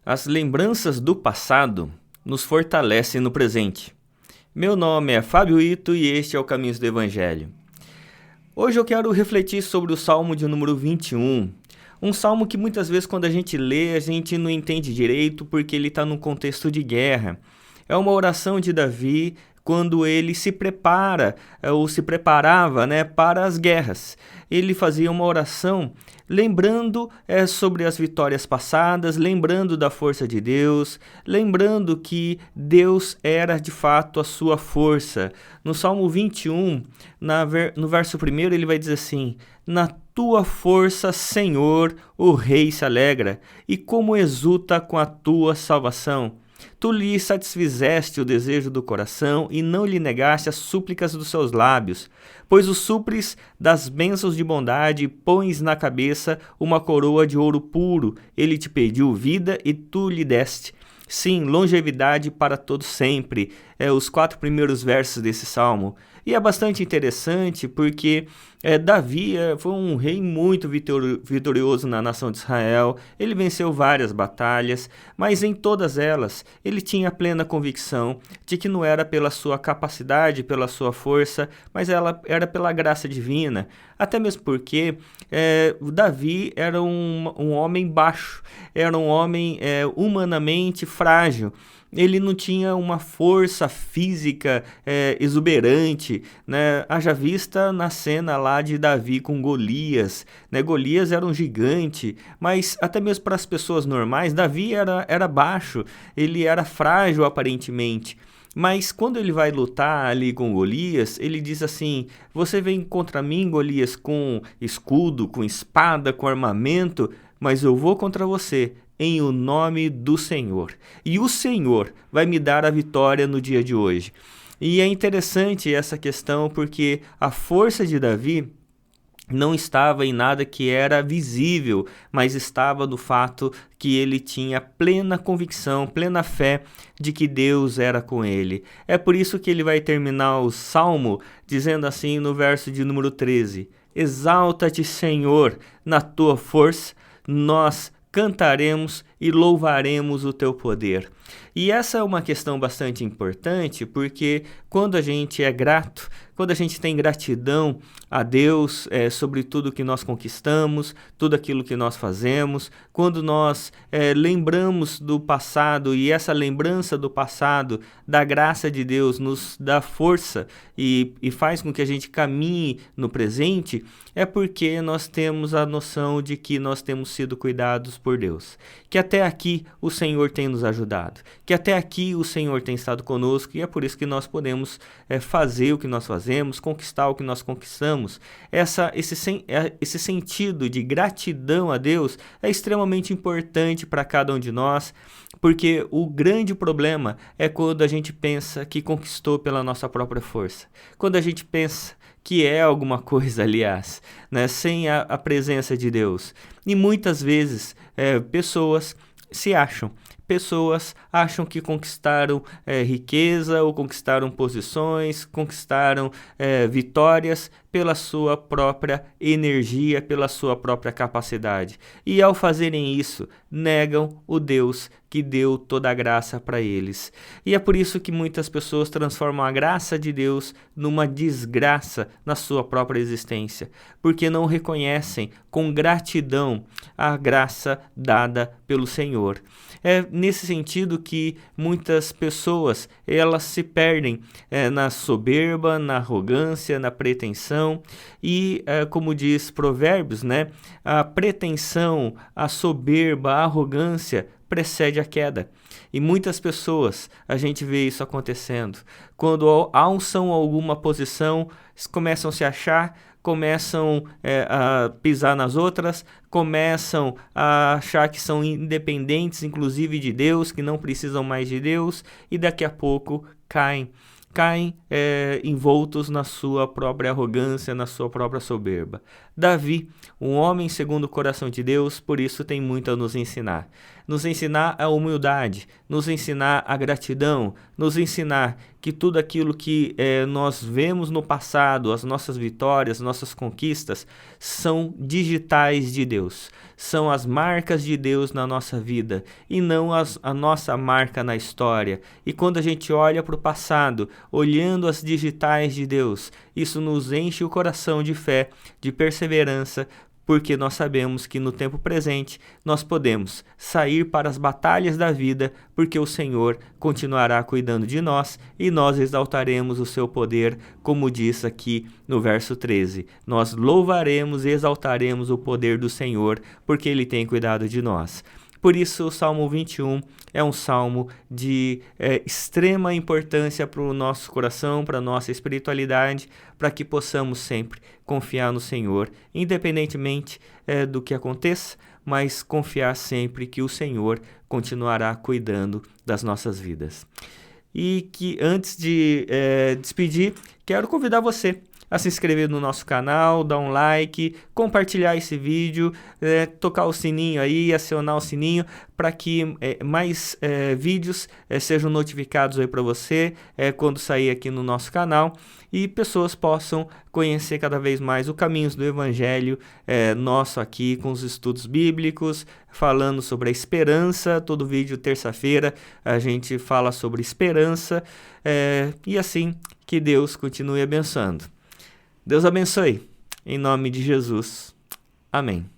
As lembranças do passado nos fortalecem no presente. Meu nome é Fábio Ito e este é o Caminhos do Evangelho. Hoje eu quero refletir sobre o Salmo de número 21. Um salmo que muitas vezes quando a gente lê, a gente não entende direito porque ele está num contexto de guerra. É uma oração de Davi quando ele se prepara ou se preparava, para as guerras. Ele fazia uma oração lembrando sobre as vitórias passadas, lembrando da força de Deus, lembrando que Deus era de fato a sua força. No Salmo 21, no verso 1, ele vai dizer assim: na tua força, Senhor, o rei se alegra, e como exulta com a tua salvação. Tu lhe satisfizeste o desejo do coração e não lhe negaste as súplicas dos seus lábios, pois o supres das bênçãos de bondade e pões na cabeça uma coroa de ouro puro. Ele te pediu vida e tu lhe deste. Sim, longevidade para todo sempre. Os 4 primeiros versos desse salmo. E é bastante interessante porque Davi foi um rei muito vitorioso na nação de Israel. Ele venceu várias batalhas, mas em todas elas ele tinha plena convicção de que não era pela sua capacidade, pela sua força, mas ela era pela graça divina. Até mesmo porque Davi era um homem baixo, era um homem humanamente frágil. Ele não tinha uma força física exuberante, haja vista na cena lá de Davi com Golias. Golias era um gigante, mas até mesmo para as pessoas normais, Davi era baixo, ele era frágil aparentemente. Mas quando ele vai lutar ali com Golias, ele diz assim: você vem contra mim, Golias, com escudo, com espada, com armamento, mas eu vou contra você em o nome do Senhor. E o Senhor vai me dar a vitória no dia de hoje. E é interessante essa questão porque a força de Davi não estava em nada que era visível, mas estava no fato que ele tinha plena convicção, plena fé de que Deus era com ele. É por isso que ele vai terminar o Salmo dizendo assim no verso de número 13: exalta-te, Senhor, na tua força, nós cantaremos e louvaremos o teu poder. E essa é uma questão bastante importante, porque quando a gente é grato, quando a gente tem gratidão a Deus sobre tudo que nós conquistamos, tudo aquilo que nós fazemos, quando nós lembramos do passado e essa lembrança do passado, da graça de Deus, nos dá força e faz com que a gente caminhe no presente, é porque nós temos a noção de que nós temos sido cuidados por Deus. Que até aqui o Senhor tem nos ajudado, que até aqui o Senhor tem estado conosco e é por isso que nós podemos fazer o que nós fazemos, conquistar o que nós conquistamos. Esse sentido de gratidão a Deus é extremamente importante para cada um de nós, porque o grande problema é quando a gente pensa que conquistou pela nossa própria força, quando a gente pensa que é alguma coisa, aliás, sem a presença de Deus. E muitas vezes pessoas acham que conquistaram riqueza ou conquistaram posições, conquistaram vitórias pela sua própria energia, pela sua própria capacidade. E ao fazerem isso, negam o Deus que deu toda a graça para eles. E é por isso que muitas pessoas transformam a graça de Deus numa desgraça na sua própria existência, porque não reconhecem com gratidão a graça dada pelo Senhor. É nesse sentido que muitas pessoas elas se perdem na soberba, na arrogância, na pretensão e, como diz Provérbios, a pretensão, a soberba, a arrogância precede a queda. E muitas pessoas, a gente vê isso acontecendo. Quando alçam alguma posição, começam a se achar, começam a pisar nas outras, começam a achar que são independentes, inclusive de Deus, que não precisam mais de Deus, e daqui a pouco caem envoltos na sua própria arrogância, na sua própria soberba. Davi, um homem segundo o coração de Deus, por isso tem muito a nos ensinar. Nos ensinar a humildade, nos ensinar a gratidão, nos ensinar que tudo aquilo que nós vemos no passado, as nossas vitórias, nossas conquistas, são digitais de Deus. São as marcas de Deus na nossa vida e não a nossa marca na história. E quando a gente olha para o passado, olhando as digitais de Deus, isso nos enche o coração de fé, de perseverança, porque nós sabemos que no tempo presente nós podemos sair para as batalhas da vida, porque o Senhor continuará cuidando de nós e nós exaltaremos o seu poder, como diz aqui no verso 13. Nós louvaremos e exaltaremos o poder do Senhor, porque Ele tem cuidado de nós. Por isso, o Salmo 21 é um salmo de extrema importância para o nosso coração, para a nossa espiritualidade, para que possamos sempre confiar no Senhor, independentemente do que aconteça, mas confiar sempre que o Senhor continuará cuidando das nossas vidas. E que antes de despedir, quero convidar você a se inscrever no nosso canal, dar um like, compartilhar esse vídeo, tocar o sininho aí, acionar o sininho para que mais vídeos sejam notificados aí para você quando sair aqui no nosso canal e pessoas possam conhecer cada vez mais o Caminhos do Evangelho nosso aqui com os estudos bíblicos, falando sobre a esperança. Todo vídeo, terça-feira, a gente fala sobre esperança e assim que Deus continue abençoando. Deus abençoe, em nome de Jesus. Amém.